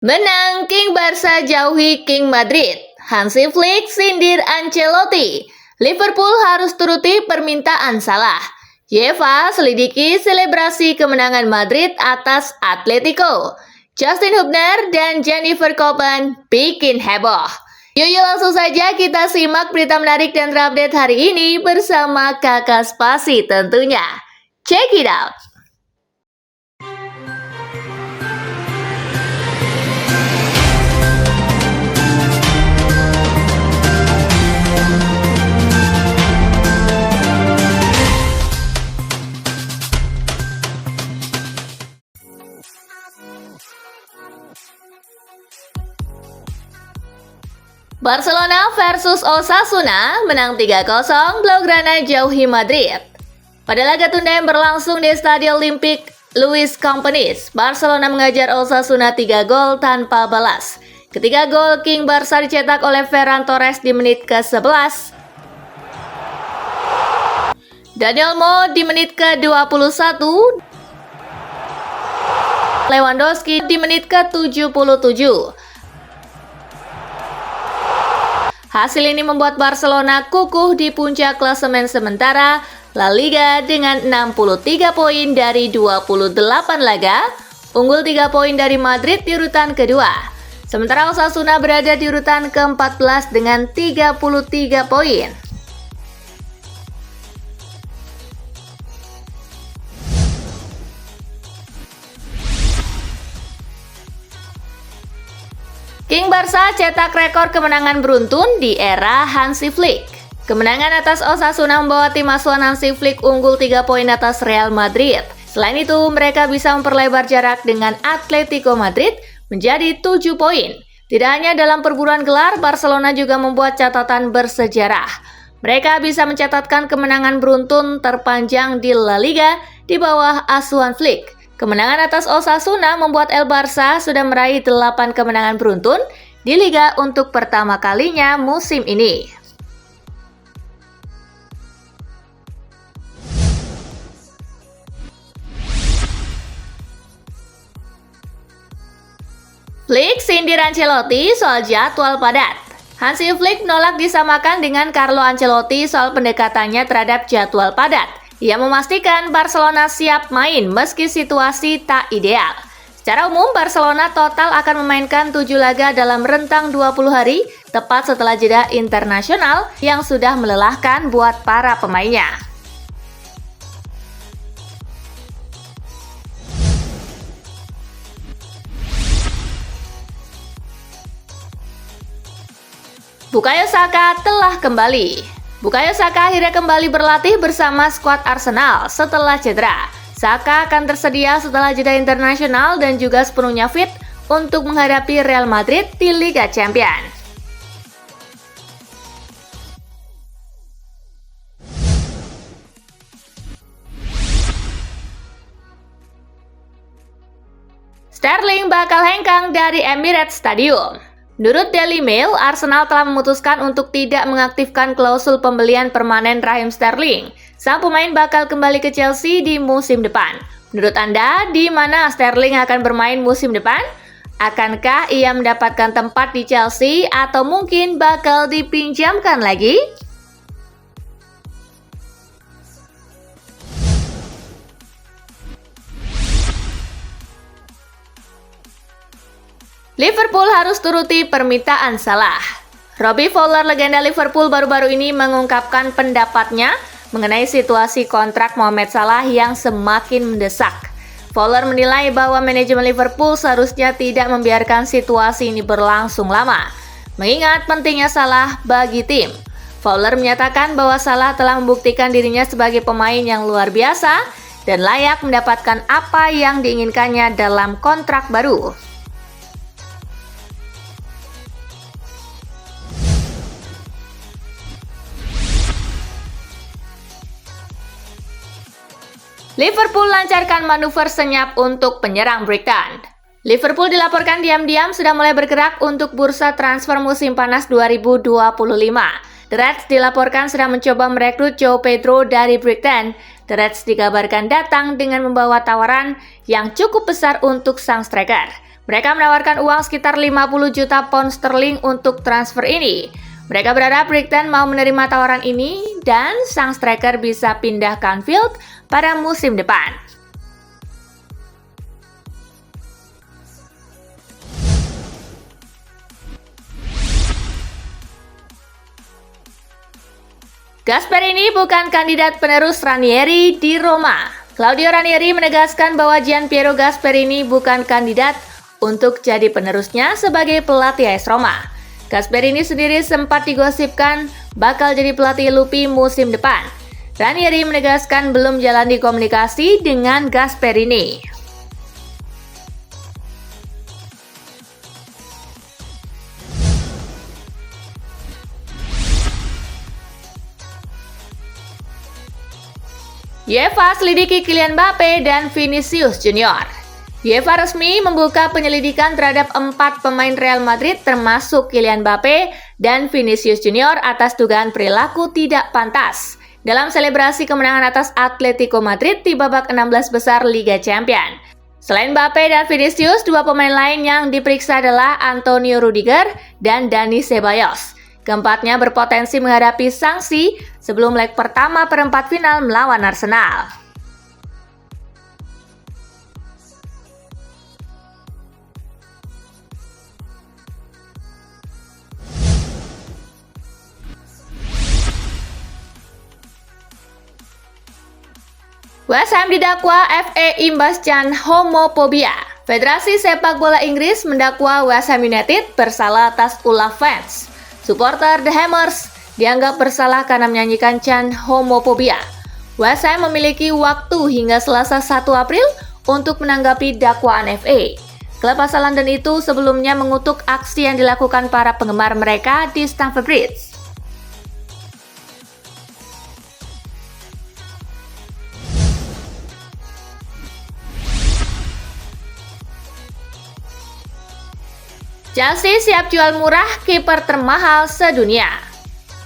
Menang, King Barca jauhi King Madrid. Hansi Flick sindir Ancelotti. Liverpool harus turuti permintaan Salah. UEFA selidiki selebrasi kemenangan Madrid atas Atletico. Justin Hubner dan Jennifer Copen bikin heboh. Yuk langsung saja kita simak berita menarik dan terupdate hari ini bersama Kakak Spasi tentunya. Check it out! Barcelona versus Osasuna menang 3-0, Blaugrana jauhi Madrid. Pada laga tunda yang berlangsung di Stadion Olympic Luis Companys, Barcelona mengajar Osasuna 3 gol tanpa balas. Ketiga gol King Barca dicetak oleh Ferran Torres di menit ke-11. Daniel Mo di menit ke-21. Lewandowski di menit ke-77. Hasil ini membuat Barcelona kukuh di puncak klasemen sementara La Liga dengan 63 poin dari 28 laga, unggul 3 poin dari Madrid di urutan kedua. Sementara Osasuna berada di urutan ke-14 dengan 33 poin. King Barca cetak rekor kemenangan beruntun di era Hansi Flick. Kemenangan atas Osasuna membawa tim asuhan Hansi Flick unggul 3 poin atas Real Madrid. Selain itu, mereka bisa memperlebar jarak dengan Atletico Madrid menjadi 7 poin. Tidak hanya dalam perburuan gelar, Barcelona juga membuat catatan bersejarah. Mereka bisa mencatatkan kemenangan beruntun terpanjang di La Liga di bawah asuhan Flick. Kemenangan atas Osasuna membuat El Barca sudah meraih 8 kemenangan beruntun di Liga untuk pertama kalinya musim ini. Flick sindir Ancelotti soal jadwal padat. Hansi Flick menolak disamakan dengan Carlo Ancelotti soal pendekatannya terhadap jadwal padat. Ia memastikan Barcelona siap main meski situasi tak ideal. Secara umum, Barcelona total akan memainkan 7 laga dalam rentang 20 hari, tepat setelah jeda internasional yang sudah melelahkan buat para pemainnya. Bukayo Saka telah kembali. Bukayo Saka akhirnya kembali berlatih bersama skuad Arsenal setelah cedera. Saka akan tersedia setelah jeda internasional dan juga sepenuhnya fit untuk menghadapi Real Madrid di Liga Champions. Sterling bakal hengkang dari Emirates Stadium. Menurut Daily Mail, Arsenal telah memutuskan untuk tidak mengaktifkan klausul pembelian permanen Raheem Sterling. Sang pemain bakal kembali ke Chelsea di musim depan. Menurut Anda, di mana Sterling akan bermain musim depan? Akankah ia mendapatkan tempat di Chelsea atau mungkin bakal dipinjamkan lagi? Liverpool harus turuti permintaan Salah. Robbie Fowler, legenda Liverpool, baru-baru ini mengungkapkan pendapatnya mengenai situasi kontrak Mohamed Salah yang semakin mendesak. Fowler menilai bahwa manajemen Liverpool seharusnya tidak membiarkan situasi ini berlangsung lama, mengingat pentingnya Salah bagi tim. Fowler menyatakan bahwa Salah telah membuktikan dirinya sebagai pemain yang luar biasa dan layak mendapatkan apa yang diinginkannya dalam kontrak baru. Liverpool lancarkan manuver senyap untuk penyerang Brighton. Liverpool dilaporkan diam-diam sudah mulai bergerak untuk bursa transfer musim panas 2025. The Reds dilaporkan sedang mencoba merekrut João Pedro dari Brighton. The Reds dikabarkan datang dengan membawa tawaran yang cukup besar untuk sang striker. Mereka menawarkan uang sekitar 50 juta pound sterling untuk transfer ini. Mereka berharap Brighton mau menerima tawaran ini dan sang striker bisa pindah ke Anfield pada musim depan. Gasperini bukan kandidat penerus Ranieri di Roma. Claudio Ranieri menegaskan bahwa Gianpiero Gasperini bukan kandidat untuk jadi penerusnya sebagai pelatih AS Roma. Gasperini sendiri sempat digosipkan bakal jadi pelatih Lupi musim depan. Ranieri menegaskan belum jalani komunikasi dengan Gasperini. UEFA selidiki Kylian Mbappe dan Vinicius Junior. UEFA resmi membuka penyelidikan terhadap 4 pemain Real Madrid termasuk Kylian Mbappe dan Vinicius Junior atas dugaan perilaku tidak pantas dalam selebrasi kemenangan atas Atletico Madrid di babak 16 besar Liga Champions. Selain Mbappe dan Vinicius, 2 pemain lain yang diperiksa adalah Antonio Rudiger dan Dani Ceballos. Keempatnya berpotensi menghadapi sanksi sebelum leg pertama perempat final melawan Arsenal. West Ham didakwa FA imbas can homophobia. Federasi Sepak Bola Inggris mendakwa West Ham United bersalah atas ulah fans. Supporter The Hammers dianggap bersalah karena menyanyikan chant homophobia. West Ham memiliki waktu hingga Selasa 1 April untuk menanggapi dakwaan FA. Klub asal London itu sebelumnya mengutuk aksi yang dilakukan para penggemar mereka di Stamford Bridge. Chelsea siap jual murah kiper termahal sedunia.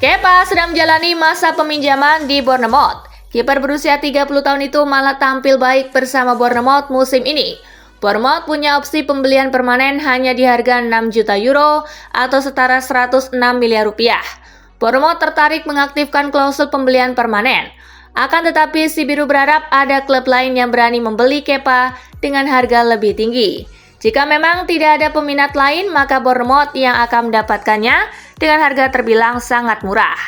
Kepa sedang menjalani masa peminjaman di Bournemouth. Kiper berusia 30 tahun itu malah tampil baik bersama Bournemouth musim ini. Bournemouth punya opsi pembelian permanen hanya di harga 6 juta euro atau setara 106 miliar rupiah. Bournemouth tertarik mengaktifkan klausul pembelian permanen. Akan tetapi si biru berharap ada klub lain yang berani membeli Kepa dengan harga lebih tinggi. Jika memang tidak ada peminat lain, maka Bournemouth yang akan mendapatkannya dengan harga terbilang sangat murah.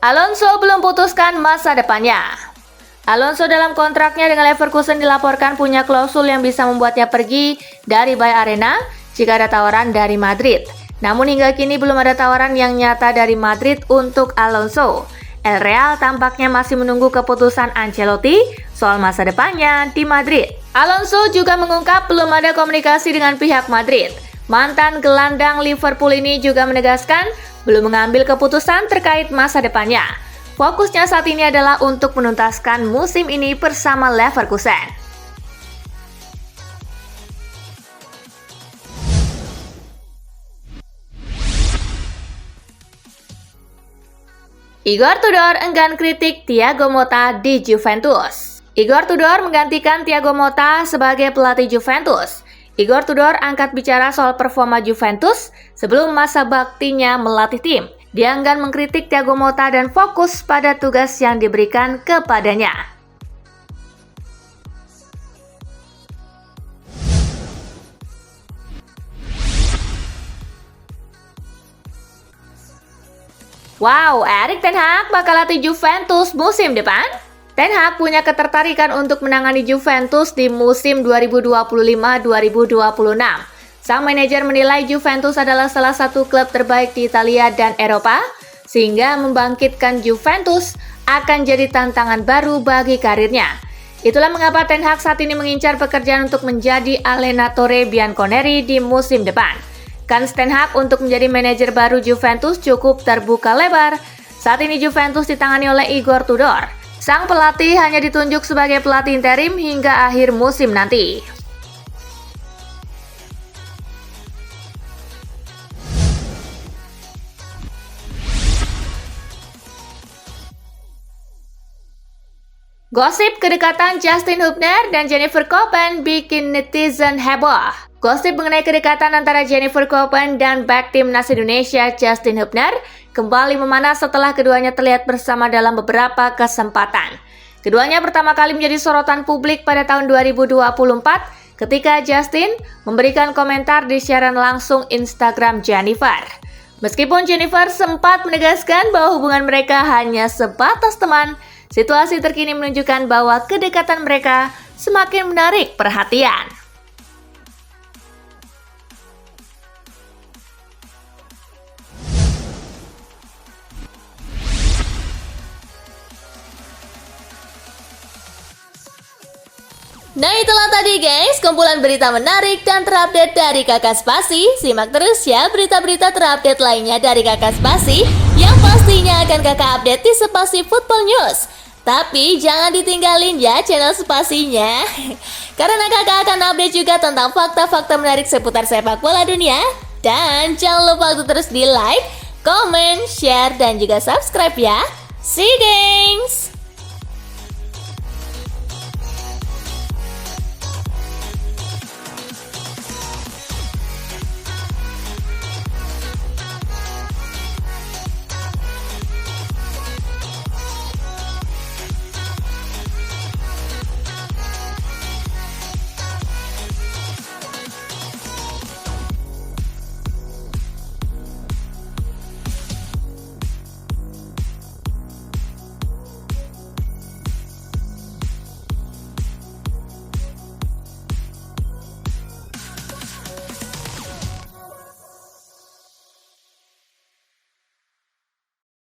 Alonso belum putuskan masa depannya. Alonso dalam kontraknya dengan Leverkusen dilaporkan punya klausul yang bisa membuatnya pergi dari Bay Arena jika ada tawaran dari Madrid. Namun hingga kini belum ada tawaran yang nyata dari Madrid untuk Alonso. El Real tampaknya masih menunggu keputusan Ancelotti soal masa depannya di Madrid. Alonso juga mengungkap belum ada komunikasi dengan pihak Madrid. Mantan gelandang Liverpool ini juga menegaskan belum mengambil keputusan terkait masa depannya. Fokusnya saat ini adalah untuk menuntaskan musim ini bersama Leverkusen. Igor Tudor enggan kritik Thiago Motta di Juventus. Igor Tudor menggantikan Thiago Motta sebagai pelatih Juventus. Igor Tudor angkat bicara soal performa Juventus sebelum masa baktinya melatih tim. Dia enggan mengkritik Thiago Motta dan fokus pada tugas yang diberikan kepadanya. Wow, Erik ten Hag bakal latih Juventus musim depan? Ten Hag punya ketertarikan untuk menangani Juventus di musim 2025-2026. Sang manajer menilai Juventus adalah salah satu klub terbaik di Italia dan Eropa, sehingga membangkitkan Juventus akan jadi tantangan baru bagi karirnya. Itulah mengapa Ten Hag saat ini mengincar pekerjaan untuk menjadi allenatore bianconeri di musim depan. Kans Ten Hag untuk menjadi manajer baru Juventus cukup terbuka lebar. Saat ini Juventus ditangani oleh Igor Tudor. Sang pelatih hanya ditunjuk sebagai pelatih interim hingga akhir musim nanti. Gosip kedekatan Justin Hubner dan Jennifer Copen bikin netizen heboh. Gosip mengenai kedekatan antara Jennifer Copen dan bek timnas Indonesia Justin Hubner kembali memanas setelah keduanya terlihat bersama dalam beberapa kesempatan. Keduanya pertama kali menjadi sorotan publik pada tahun 2024 ketika Justin memberikan komentar di siaran langsung Instagram Jennifer. Meskipun Jennifer sempat menegaskan bahwa hubungan mereka hanya sebatas teman, situasi terkini menunjukkan bahwa kedekatan mereka semakin menarik perhatian. Nah itulah tadi guys, kumpulan berita menarik dan terupdate dari Kakak Spasi. Simak terus ya berita-berita terupdate lainnya dari Kakak Spasi yang pastinya akan Kakak update di Spasi Football News. Tapi jangan ditinggalin ya channel Spasinya, karena Kakak akan update juga tentang fakta-fakta menarik seputar sepak bola dunia. Dan jangan lupa untuk terus di like, comment, share, dan juga subscribe ya. See you guys!